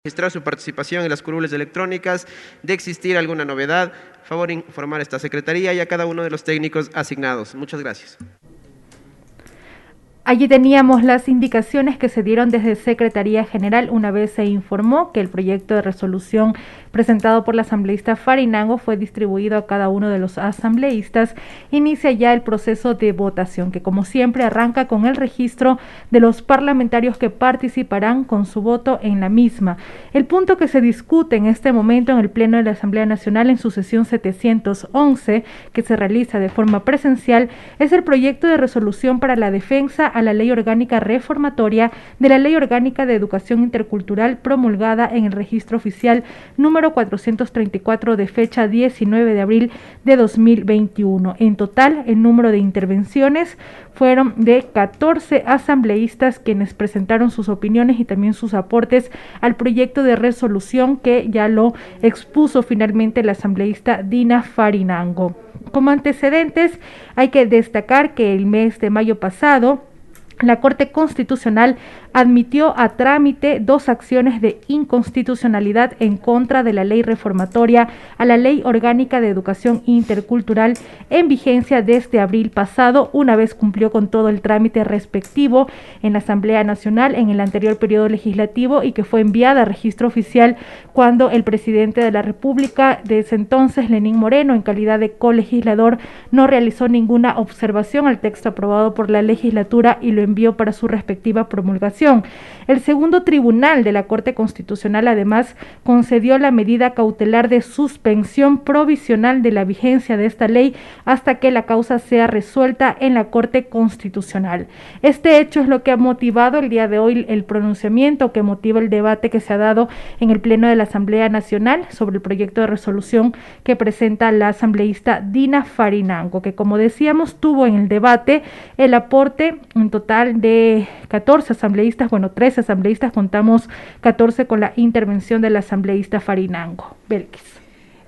Registrar su participación en las curules electrónicas. De existir alguna novedad, favor informar a esta secretaría y a cada uno de los técnicos asignados. Muchas gracias. Allí teníamos las indicaciones que se dieron desde Secretaría General una vez se informó que el proyecto de resolución presentado por la asambleísta Farinango fue distribuido a cada uno de los asambleístas. Inicia ya el proceso de votación, que como siempre arranca con el registro de los parlamentarios que participarán con su voto en la misma. El punto que se discute en este momento en el Pleno de la Asamblea Nacional en su sesión 711, que se realiza de forma presencial, es el proyecto de resolución para la defensa a la Ley Orgánica Reformatoria de la Ley Orgánica de Educación Intercultural promulgada en el Registro Oficial número 434 de fecha 19 de abril de 2021. En total, el número de intervenciones fueron de 14 asambleístas quienes presentaron sus opiniones y también sus aportes al proyecto de resolución que ya lo expuso finalmente la asambleísta Dina Farinango. Como antecedentes, hay que destacar que el mes de mayo pasado, la Corte Constitucional admitió a trámite 2 acciones de inconstitucionalidad en contra de la ley reformatoria a la Ley Orgánica de Educación Intercultural en vigencia desde abril pasado, una vez cumplió con todo el trámite respectivo en la Asamblea Nacional en el anterior periodo legislativo y que fue enviada a registro oficial cuando el presidente de la República de ese entonces, Lenín Moreno, en calidad de colegislador, no realizó ninguna observación al texto aprobado por la legislatura y lo envió para su respectiva promulgación. El segundo tribunal de la Corte Constitucional además concedió la medida cautelar de suspensión provisional de la vigencia de esta ley hasta que la causa sea resuelta en la Corte Constitucional. Este hecho es lo que ha motivado el día de hoy el pronunciamiento, que motiva el debate que se ha dado en el Pleno de la Asamblea Nacional sobre el proyecto de resolución que presenta la asambleísta Dina Farinango, que como decíamos tuvo en el debate el aporte en total de 14 asambleístas, 13 asambleístas, contamos 14 con la intervención de la asambleísta Farinango. Belkis.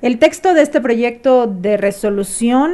El texto de este proyecto de resolución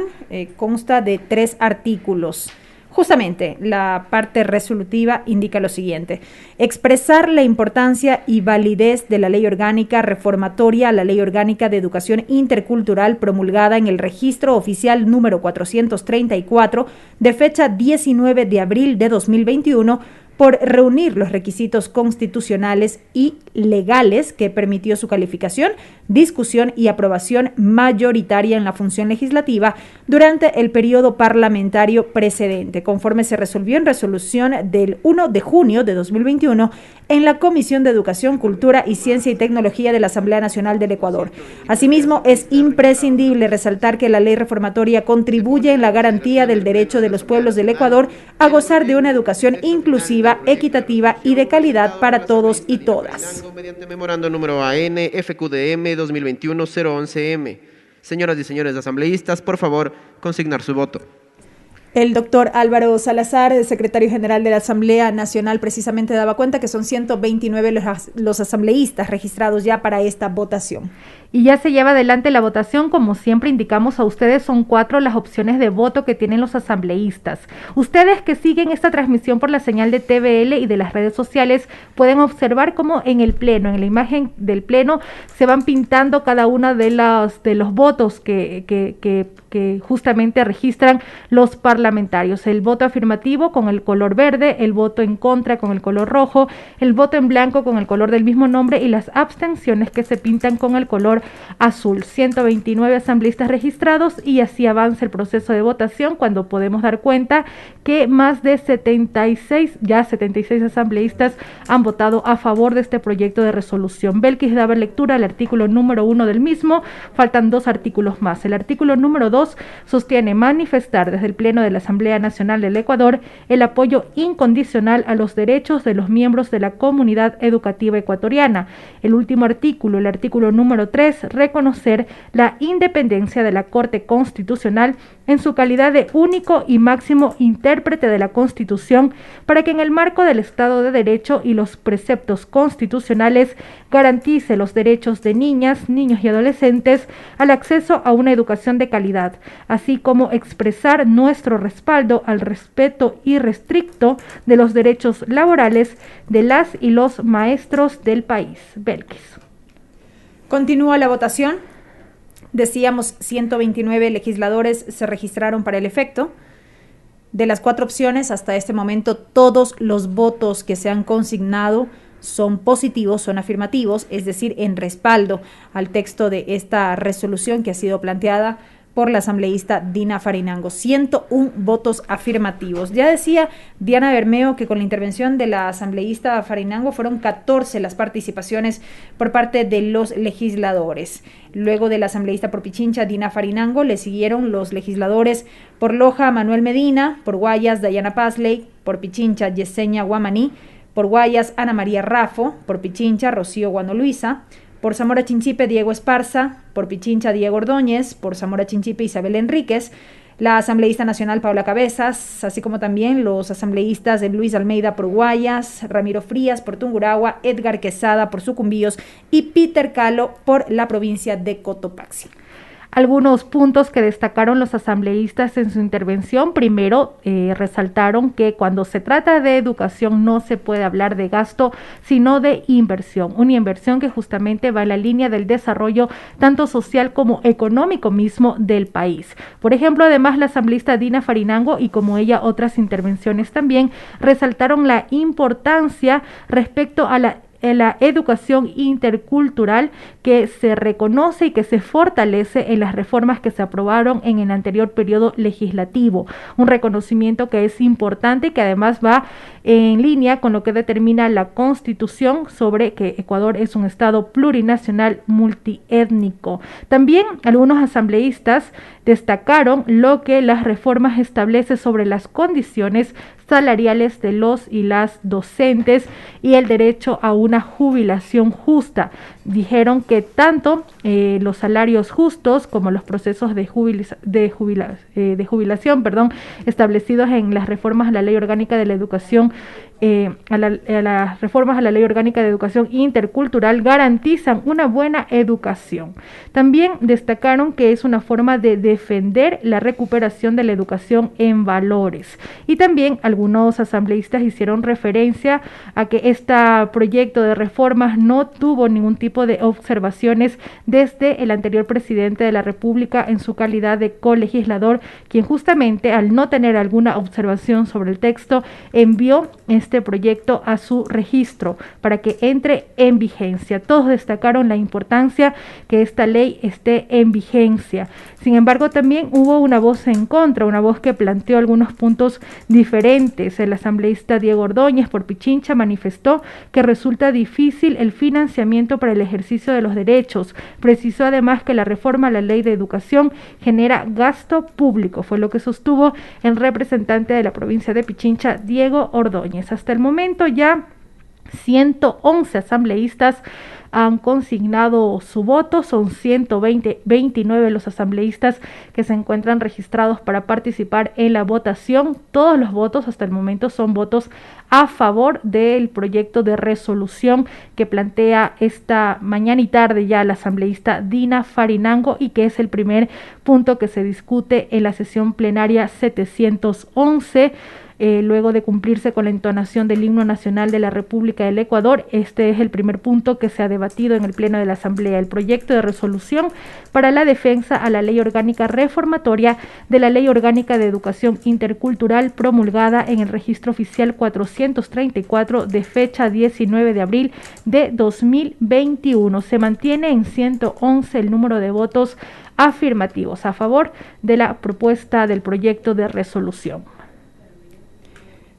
consta de 3 artículos. Justamente, la parte resolutiva indica lo siguiente: expresar la importancia y validez de la Ley Orgánica Reformatoria a la Ley Orgánica de Educación Intercultural promulgada en el Registro Oficial número 434 de fecha 19 de abril de 2021, por reunir los requisitos constitucionales y legales que permitió su calificación, discusión y aprobación mayoritaria en la función legislativa durante el periodo parlamentario precedente, conforme se resolvió en resolución del 1 de junio de 2021 en la Comisión de Educación, Cultura y Ciencia y Tecnología de la Asamblea Nacional del Ecuador. Asimismo, es imprescindible resaltar que la ley reformatoria contribuye en la garantía del derecho de los pueblos del Ecuador a gozar de una educación inclusiva, equitativa y de calidad para todos y todas. Mediante memorando número AN FQDM 2021-011M. Señoras y señores asambleístas, por favor, consignar su voto. El doctor Álvaro Salazar, el secretario general de la Asamblea Nacional, precisamente daba cuenta que son 129 los asambleístas registrados ya para esta votación. Y ya se lleva adelante la votación, como siempre indicamos a ustedes, son 4 las opciones de voto que tienen los asambleístas. Ustedes que siguen esta transmisión por la señal de TVL y de las redes sociales pueden observar cómo en el pleno, en la imagen del pleno, se van pintando cada una de los votos que justamente registran los parlamentarios. El voto afirmativo con el color verde, el voto en contra con el color rojo, el voto en blanco con el color del mismo nombre y las abstenciones que se pintan con el color azul. 129 asambleístas registrados y así avanza el proceso de votación, cuando podemos dar cuenta que más de 76 asambleístas han votado a favor de este proyecto de resolución. Belkis daba lectura al artículo número 1 del mismo, faltan 2 artículos más. El artículo número 2 sostiene manifestar desde el Pleno de la Asamblea Nacional del Ecuador el apoyo incondicional a los derechos de los miembros de la comunidad educativa ecuatoriana. El último artículo, el artículo número 3, es reconocer la independencia de la Corte Constitucional en su calidad de único y máximo intérprete de la Constitución, para que en el marco del Estado de Derecho y los preceptos constitucionales garantice los derechos de niñas, niños y adolescentes al acceso a una educación de calidad, así como expresar nuestro respaldo al respeto irrestricto de los derechos laborales de las y los maestros del país. Belkis. Continúa la votación. Decíamos, 129 legisladores se registraron para el efecto. De las 4 opciones, hasta este momento, todos los votos que se han consignado son positivos, son afirmativos, es decir, en respaldo al texto de esta resolución que ha sido planteada por la asambleísta Dina Farinango. 101 votos afirmativos. Ya decía Diana Bermeo que con la intervención de la asambleísta Farinango fueron 14 las participaciones por parte de los legisladores. Luego de la asambleísta por Pichincha, Dina Farinango, le siguieron los legisladores por Loja, Manuel Medina, por Guayas, Dayana Pazley, por Pichincha, Yesenia Guamaní, por Guayas, Ana María Rafo, por Pichincha, Rocío Guano Luisa, por Zamora Chinchipe, Diego Esparza, por Pichincha, Diego Ordóñez, por Zamora Chinchipe, Isabel Enríquez, la asambleísta nacional Paula Cabezas, así como también los asambleístas de Luis Almeida por Guayas, Ramiro Frías por Tungurahua, Edgar Quesada por Sucumbíos y Peter Calo por la provincia de Cotopaxi. Algunos puntos que destacaron los asambleístas en su intervención. Primero, resaltaron que cuando se trata de educación no se puede hablar de gasto, sino de inversión. Una inversión que justamente va en la línea del desarrollo tanto social como económico mismo del país. Por ejemplo, además, la asambleísta Dina Farinango, y como ella otras intervenciones también, resaltaron la importancia respecto a la educación intercultural que se reconoce y que se fortalece en las reformas que se aprobaron en el anterior periodo legislativo. Un reconocimiento que es importante y que además va en línea con lo que determina la Constitución sobre que Ecuador es un estado plurinacional multiétnico. También algunos asambleístas destacaron lo que las reformas establecen sobre las condiciones salariales de los y las docentes y el derecho a una jubilación justa. Dijeron que tanto los salarios justos como los procesos de jubilación, establecidos en las reformas a la Ley Orgánica de la Educación, a las reformas a la Ley Orgánica de Educación Intercultural, garantizan una buena educación. También destacaron que es una forma de defender la recuperación de la educación en valores. Y también algunos asambleístas hicieron referencia a que este proyecto de reformas no tuvo ningún tipo de observaciones desde el anterior presidente de la República en su calidad de colegislador, quien justamente al no tener alguna observación sobre el texto envió este proyecto a su registro para que entre en vigencia. Todos destacaron la importancia que esta ley esté en vigencia. Sin embargo, también hubo una voz en contra, una voz que planteó algunos puntos diferentes. El asambleísta Diego Ordóñez por Pichincha manifestó que resulta difícil el financiamiento para el ejercicio de los derechos. Precisó además que la reforma a la Ley de Educación genera gasto público, fue lo que sostuvo el representante de la provincia de Pichincha, Diego Ordóñez. Hasta el momento ya 111 asambleístas han consignado su voto, son 129 los asambleístas que se encuentran registrados para participar en la votación. Todos los votos hasta el momento son votos a favor del proyecto de resolución que plantea esta mañana y tarde ya la asambleísta Dina Farinango y que es el primer punto que se discute en la sesión plenaria 711. Luego de cumplirse con la entonación del himno nacional de la República del Ecuador, este es el primer punto que se ha debatido en el Pleno de la Asamblea, el proyecto de resolución para la defensa a la Ley Orgánica Reformatoria de la Ley Orgánica de Educación Intercultural promulgada en el Registro Oficial 434 de fecha 19 de abril de 2021. Se mantiene en 111 el número de votos afirmativos a favor de la propuesta del proyecto de resolución.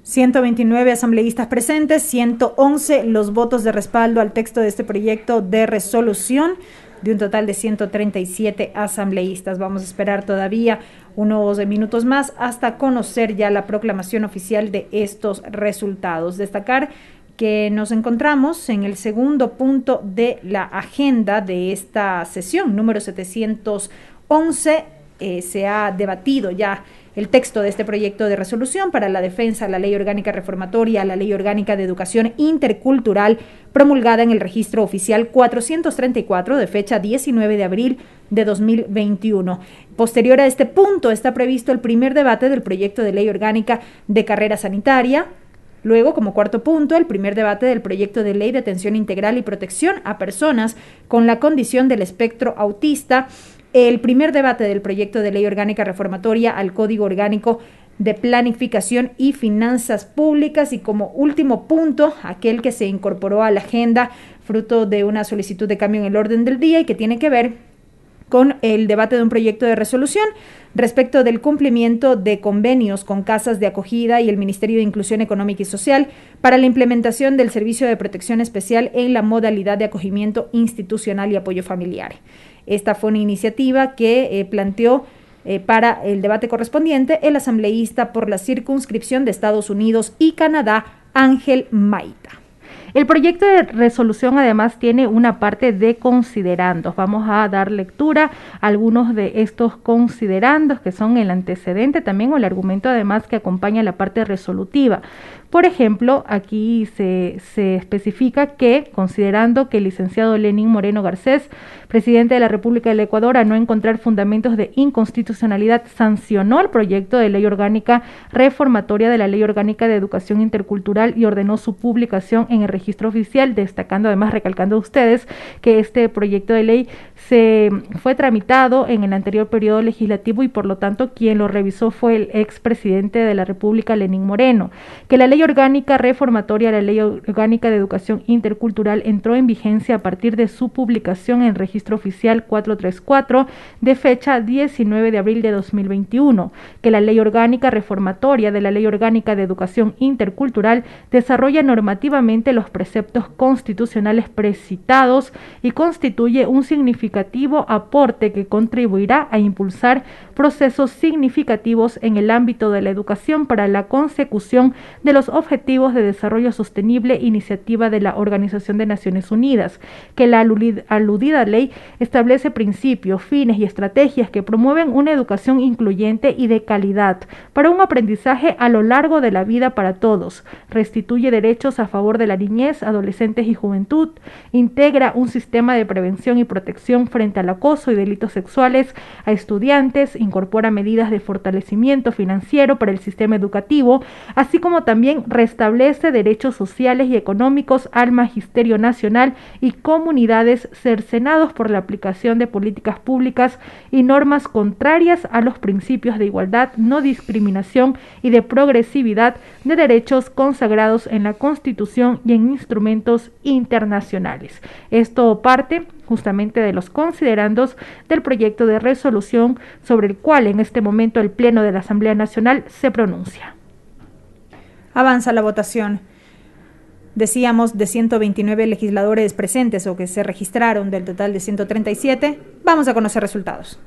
129 asambleístas presentes, 111 los votos de respaldo al texto de este proyecto de resolución, de un total de 137 asambleístas. Vamos a esperar todavía unos minutos más hasta conocer ya la proclamación oficial de estos resultados. Destacar que nos encontramos en el segundo punto de la agenda de esta sesión, número 711. Se ha debatido ya el texto de este proyecto de resolución para la defensa de la Ley Orgánica Reformatoria, la Ley Orgánica de Educación Intercultural, promulgada en el Registro Oficial 434 de fecha 19 de abril de 2021. Posterior a este punto está previsto el primer debate del proyecto de Ley Orgánica de Carrera Sanitaria. Luego, como cuarto punto, el primer debate del proyecto de Ley de Atención Integral y Protección a Personas con la condición del espectro autista. El primer debate del proyecto de Ley Orgánica Reformatoria al Código Orgánico de Planificación y Finanzas Públicas. Y como último punto, aquel que se incorporó a la agenda fruto de una solicitud de cambio en el orden del día y que tiene que ver con el debate de un proyecto de resolución respecto del cumplimiento de convenios con casas de acogida y el Ministerio de Inclusión Económica y Social para la implementación del servicio de protección especial en la modalidad de acogimiento institucional y apoyo familiar. Esta fue una iniciativa que planteó para el debate correspondiente el asambleísta por la circunscripción de Estados Unidos y Canadá, Ángel Maita. El proyecto de resolución además tiene una parte de considerandos. Vamos a dar lectura a algunos de estos considerandos que son el antecedente también o el argumento además que acompaña la parte resolutiva. Por ejemplo, aquí se especifica que, considerando que el licenciado Lenín Moreno Garcés, presidente de la República del Ecuador, a no encontrar fundamentos de inconstitucionalidad, sancionó el proyecto de ley orgánica reformatoria de la Ley Orgánica de Educación Intercultural y ordenó su publicación en el registro oficial, destacando además, recalcando a ustedes, que este proyecto de ley se fue tramitado en el anterior periodo legislativo y por lo tanto quien lo revisó fue el expresidente de la República, Lenín Moreno, que la Ley Orgánica Reformatoria a la Ley Orgánica de Educación Intercultural entró en vigencia a partir de su publicación en Registro Oficial 434 de fecha 19 de abril de 2021, que la Ley Orgánica Reformatoria de la Ley Orgánica de Educación Intercultural desarrolla normativamente los preceptos constitucionales precitados y constituye un significativo aporte que contribuirá a impulsar procesos significativos en el ámbito de la educación para la consecución de los Objetivos de Desarrollo Sostenible, iniciativa de la Organización de Naciones Unidas, que la aludida ley establece principios, fines y estrategias que promueven una educación incluyente y de calidad para un aprendizaje a lo largo de la vida para todos, restituye derechos a favor de la niñez, adolescentes y juventud, integra un sistema de prevención y protección frente al acoso y delitos sexuales a estudiantes, incorpora medidas de fortalecimiento financiero para el sistema educativo, así como también restablece derechos sociales y económicos al magisterio nacional y comunidades cercenados por la aplicación de políticas públicas y normas contrarias a los principios de igualdad, no discriminación y de progresividad de derechos consagrados en la Constitución y en instrumentos internacionales. Esto parte justamente de los considerandos del proyecto de resolución sobre el cual en este momento el Pleno de la Asamblea Nacional se pronuncia. Avanza la votación. Decíamos de 129 legisladores presentes o que se registraron del total de 137. Vamos a conocer resultados.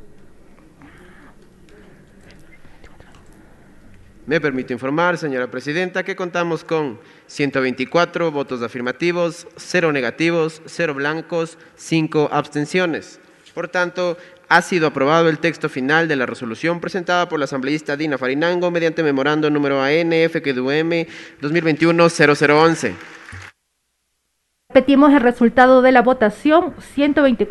Me permito informar, señora presidenta, que contamos con 124 votos afirmativos, 0 negativos, 0 blancos, 5 abstenciones. Por tanto, ha sido aprobado el texto final de la resolución presentada por la asambleísta Dina Farinango mediante memorando número AN-FQDUM 2021-0011. Repetimos el resultado de la votación: 124